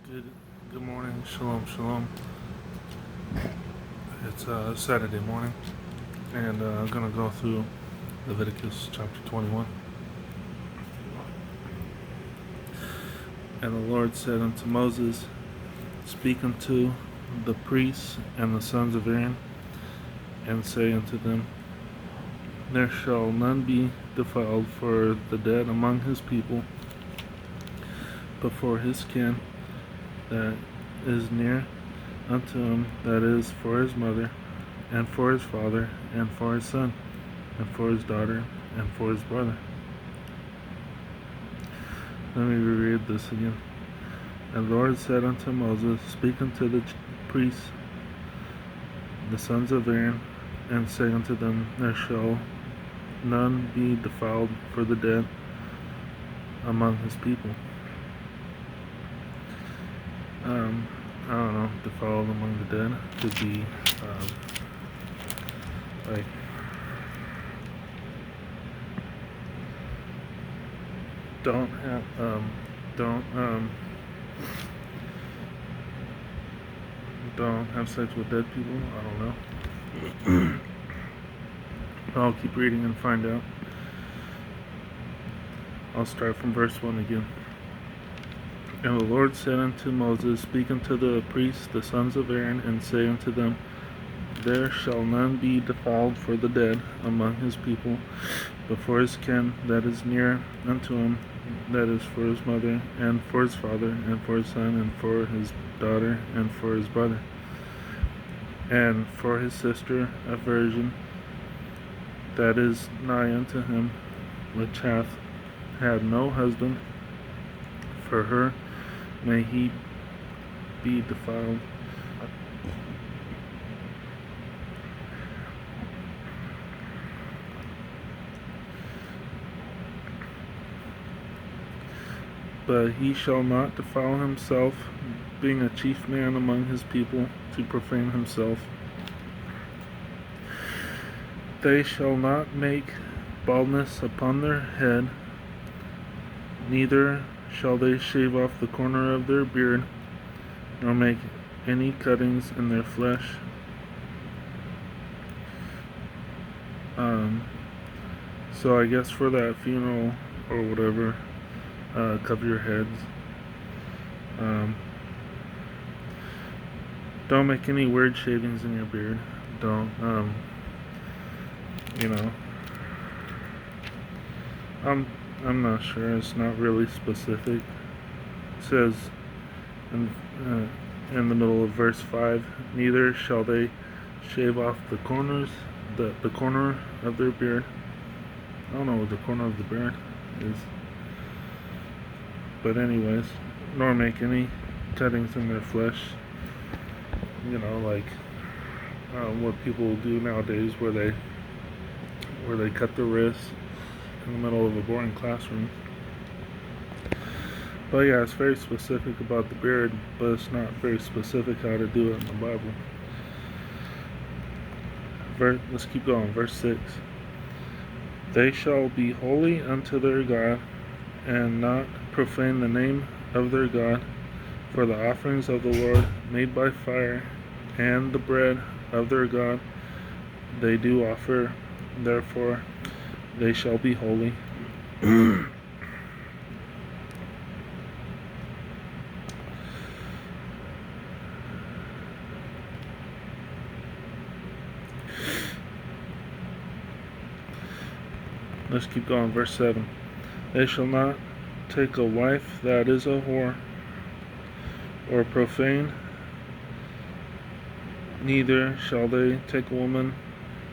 Good morning, shalom, shalom. It's Saturday morning, and I'm gonna go through Leviticus chapter 21. And the Lord said unto Moses, Speak unto the priests and the sons of Aaron, and say unto them, There shall none be defiled for the dead among his people, but for his kin that is near unto him, that is, for his mother, and for his father, and for his son, and for his daughter, and for his brother. Let me reread this again. And the Lord said unto Moses, Speak unto the priests, the sons of Aaron, and say unto them, There shall none be defiled for the dead among his people. I don't know, defiled among the dead could be like don't have sex with dead people. I don't know. I'll keep reading and find out. I'll start from verse 1 again. And the Lord said unto Moses, Speak unto the priests, the sons of Aaron, and say unto them, There shall none be defiled for the dead among his people, but for his kin that is near unto him, that is, for his mother, and for his father, and for his son, and for his daughter, and for his brother, and for his sister, a virgin that is nigh unto him, which hath had no husband. For her may he be defiled. But he shall not defile himself, being a chief man among his people, to profane himself. They shall not make baldness upon their head, neither shall they shave off the corner of their beard, nor make any cuttings in their flesh. So I guess for that funeral or whatever, cover your heads. Don't make any weird shavings in your beard. Don't, I'm not sure. It's not really specific. It says in the middle of verse 5, neither shall they shave off the corner of their beard. I don't know what the corner of the beard is. But anyways, nor make any cuttings in their flesh. Like what people do nowadays, where they cut their wrists in the middle of a boring classroom. But yeah, it's very specific about the beard, but it's not very specific how to do it in the Bible. Let's keep going. Verse 6. They shall be holy unto their God, and not profane the name of their God, for the offerings of the Lord made by fire, and the bread of their God they do offer, therefore they shall be holy. Let's keep going. Verse 7. They shall not take a wife that is a whore, or profane, neither shall they take a woman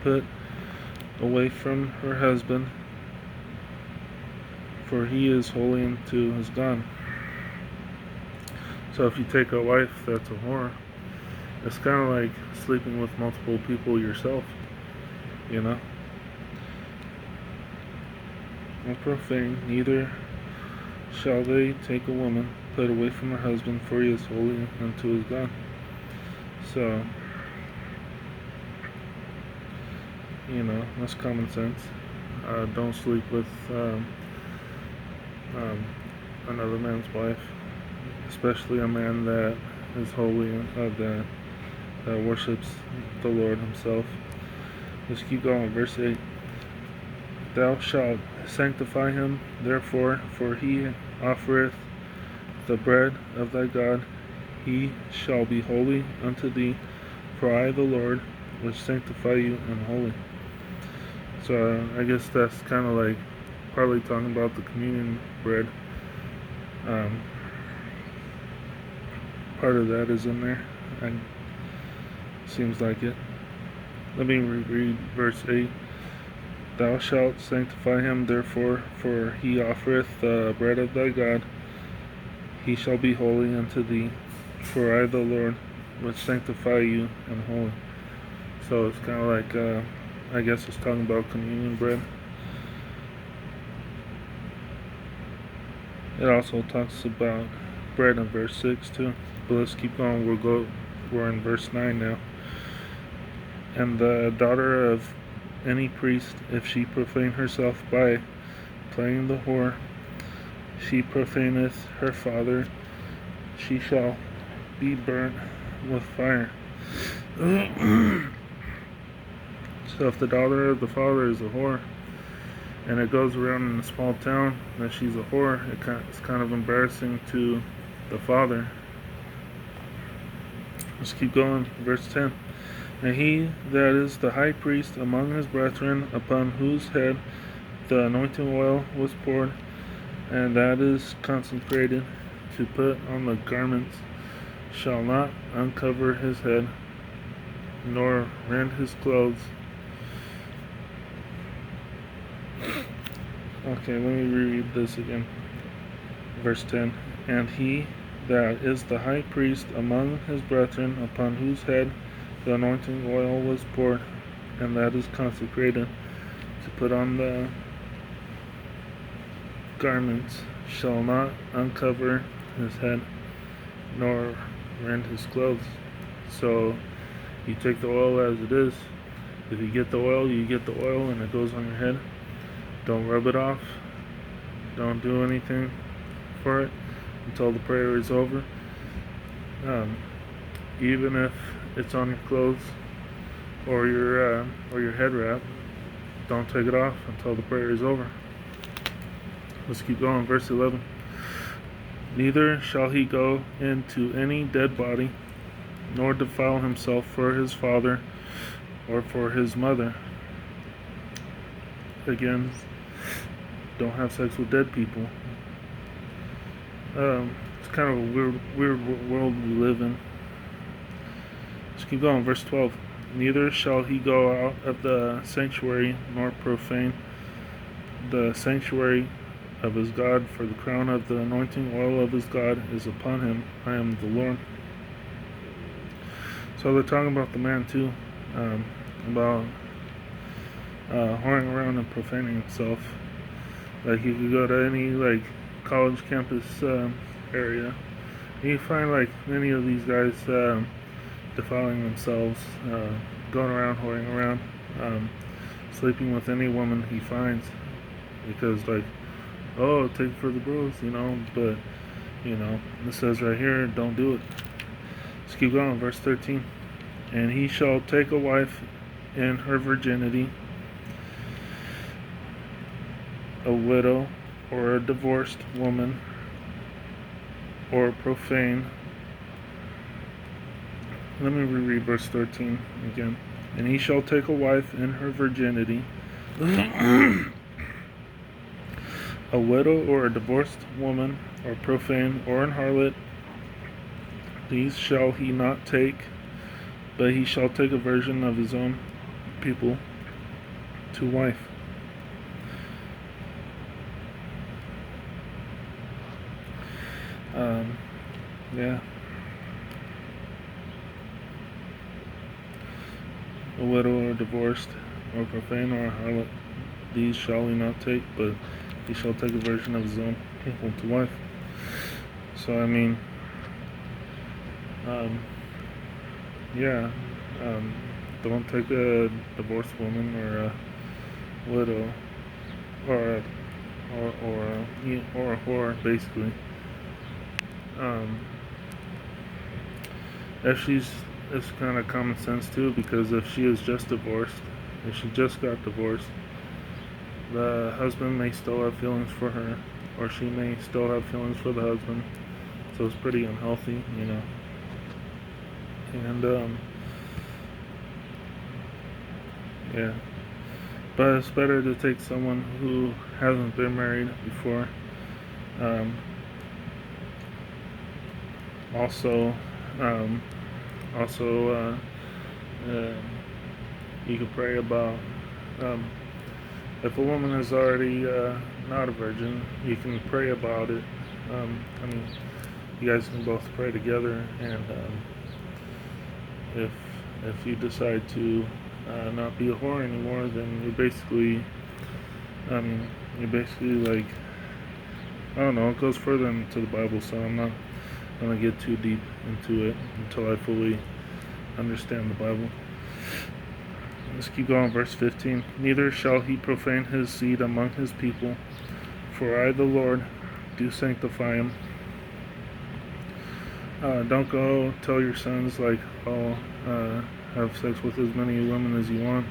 put away from her husband, for he is holy unto his God. So if you take a wife that's a whore, it's kind of like sleeping with multiple people yourself, Or profane, neither shall they take a woman put away from her husband, for he is holy unto his God. So, that's common sense. Don't sleep with another man's wife. especially a man that is holy, that worships the Lord himself. Let's keep going. Verse 8. Thou shalt sanctify him, therefore, for he offereth the bread of thy God. He shall be holy unto thee, for I, the Lord, which sanctify you, am holy. So I guess that's kind of like probably talking about the communion bread. Part of that is in there. Seems like it. Let me reread verse 8. Thou shalt sanctify him, therefore, for he offereth the bread of thy God. He shall be holy unto thee, for I, the Lord, which sanctify you, am holy. So it's kind of like, I guess it's talking about communion bread. It also talks about bread in verse 6 too. But let's keep going. We're in verse 9 now. And the daughter of any priest, if she profane herself by playing the whore, she profaneth her father, she shall be burnt with fire. So if the daughter of the father is a whore, and it goes around in a small town that she's a whore, it's kind of embarrassing to the father. Let's keep going. Verse 10. And he that is the high priest among his brethren, upon whose head the anointing oil was poured, and that is consecrated to put on the garments, shall not uncover his head, nor rend his clothes. Okay, let me reread this again. Verse 10. And he that is the high priest among his brethren, upon whose head the anointing oil was poured, and that is consecrated to put on the garments, shall not uncover his head, nor rend his clothes. So you take the oil as it is. If you get the oil, you get the oil, and it goes on your head. Don't rub it off. Don't do anything for it until the prayer is over. Even if it's on your clothes or your head wrap, don't take it off until the prayer is over. Let's keep going. Verse 11. Neither shall he go into any dead body, nor defile himself for his father or for his mother. Again, don't have sex with dead people. It's kind of a weird world we live in. Let's keep going. Verse 12. Neither shall he go out of the sanctuary, nor profane the sanctuary of his God, for the crown of the anointing oil of his God is upon him. I am the Lord. So they're talking about the man too, about whoring around and profaning himself. Like you could go to any like college campus area, and you find like many of these guys defiling themselves, going around, whoring around, sleeping with any woman he finds, because like, oh, take it for the bros, but it says right here, don't do it. Let's keep going. Verse 13. And he shall take a wife in her virginity, a widow or a divorced woman, or profane. Let me reread verse 13 again. And he shall take a wife in her virginity, a widow or a divorced woman, or profane, or an harlot. These shall he not take, but he shall take a virgin of his own people to wife. Yeah. A widow or divorced, or profane, or a harlot, these shall he not take, but he shall take a virgin of his own people to wife. So I mean, don't take a divorced woman or a widow or a whore, basically. if she's, it's kind of common sense too, because if she is just divorced, if she just got divorced, the husband may still have feelings for her, or she may still have feelings for the husband. So it's pretty unhealthy, you know. And yeah, but it's better to take someone who hasn't been married before. Um, also, um, also, you can pray about, um, if a woman is already not a virgin, you can pray about it. I mean, you guys can both pray together, and if you decide to not be a whore anymore, then you're basically like, I don't know, it goes further into the Bible, so I'm not going to get too deep into it until I fully understand the Bible. Let's keep going, verse 15. Neither shall he profane his seed among his people, for I, the Lord, do sanctify him. Don't go tell your sons, like, oh, have sex with as many women as you want.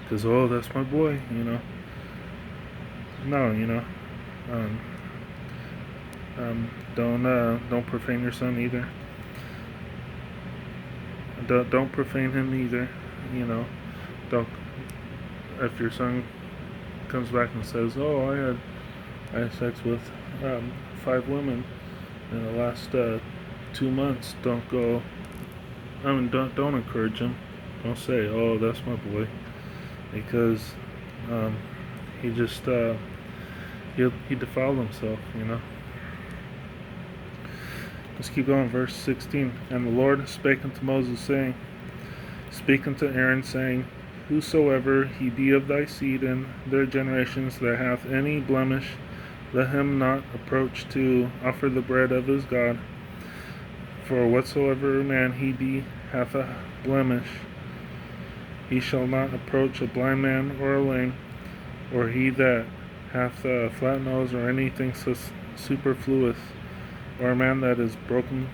Because, oh, that's my boy, you know. No, you know. Don't profane your son either. Don't profane him either, you know. Don't, if your son comes back and says, oh, I had sex with 5 women in the last 2 months, don't encourage him. Don't say, oh, that's my boy, because he just he defiled himself, you know. Let's keep going, verse 16. And the Lord spake unto Moses, saying, Speak unto Aaron, saying, Whosoever he be of thy seed in their generations that hath any blemish, let him not approach to offer the bread of his God. For whatsoever man he be hath a blemish, he shall not approach a blind man or a lame, or he that hath a flat nose, or anything superfluous, or a man that is broken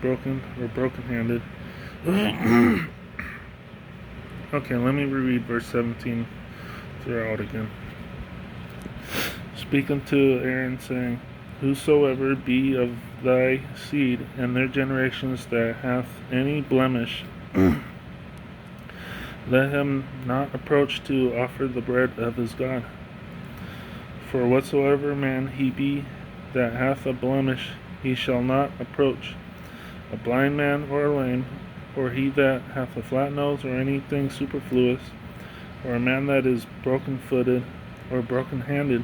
or broken-handed. Okay, let me reread verse 17 throughout again. Speak unto Aaron, saying, Whosoever be of thy seed and their generations that hath any blemish, let him not approach to offer the bread of his God. For whatsoever man he be that hath a blemish, he shall not approach a blind man or a lame, or he that hath a flat nose, or anything superfluous, or a man that is broken-footed, or broken-handed,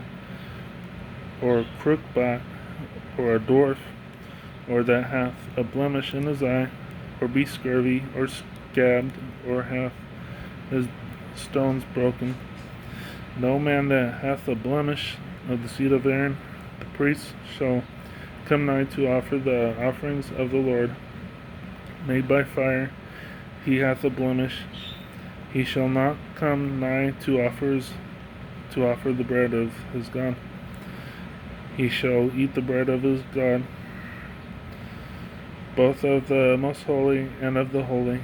or crook-backed, or a dwarf, or that hath a blemish in his eye, or be scurvy, or scabbed, or hath his stones broken. No man that hath a blemish of the seed of Aaron, the priest, shall come nigh to offer the offerings of the Lord, made by fire. He hath a blemish. He shall not come nigh to offer the bread of his God. He shall eat the bread of his God, both of the most holy and of the holy.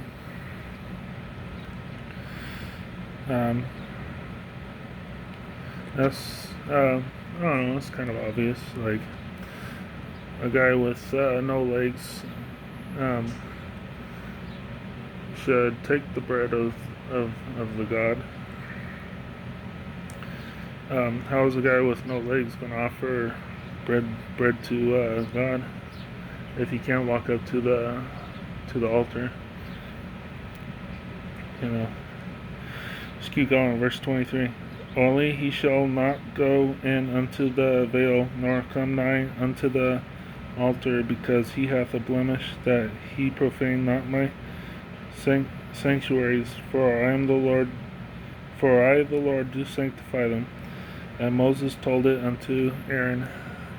That's I don't know, it's kind of obvious. Like, a guy with no legs should take the bread of the God. How is a guy with no legs going to offer bread to God if he can't walk up to the altar? You know. Just keep going. Verse 23. Only he shall not go in unto the veil, nor come nigh unto the altar, because he hath a blemish, that he profane not my sanctuaries. For I the Lord do sanctify them. And Moses told it unto Aaron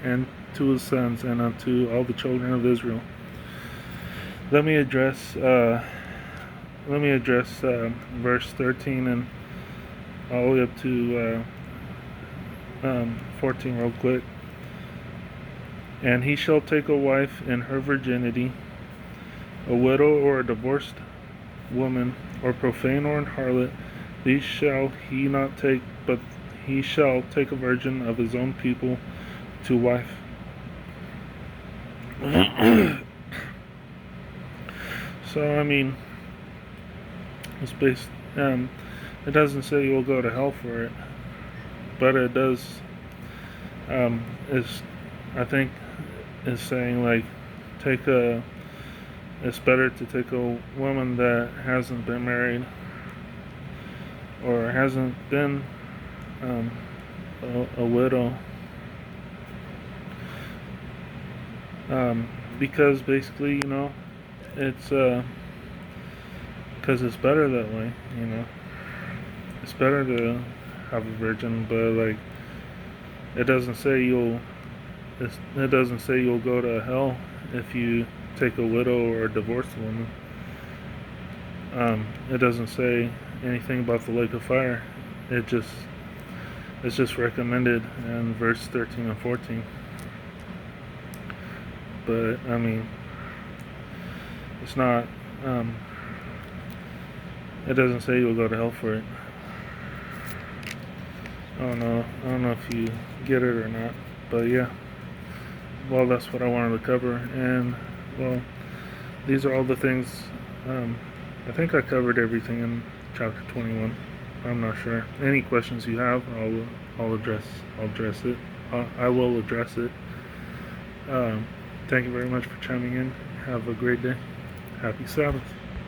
and to his sons and unto all the children of Israel. Let me address verse 13 and all the way up to 14 real quick. And he shall take a wife in her virginity, a widow or a divorced woman, or profane or an harlot. These shall he not take, but he shall take a virgin of his own people to wife. So I mean, it's based. It doesn't say you'll go to hell for it, but it does. I think is saying like it's better to take a woman that hasn't been married or hasn't been a widow, because basically, it's because it's better that way. It's better to have a virgin, but like it doesn't say you'll go to hell if you take a widow or a divorced woman. It doesn't say anything about the lake of fire. It's just recommended in verse 13 and 14. But I mean, it's not. It doesn't say you'll go to hell for it. I don't know if you get it or not. But yeah. Well, that's what I wanted to cover, and well, these are all the things. I think I covered everything in chapter 21. I'm not sure. Any questions you have, I'll address it. I will address it. Thank you very much for chiming in. Have a great day. Happy Sabbath.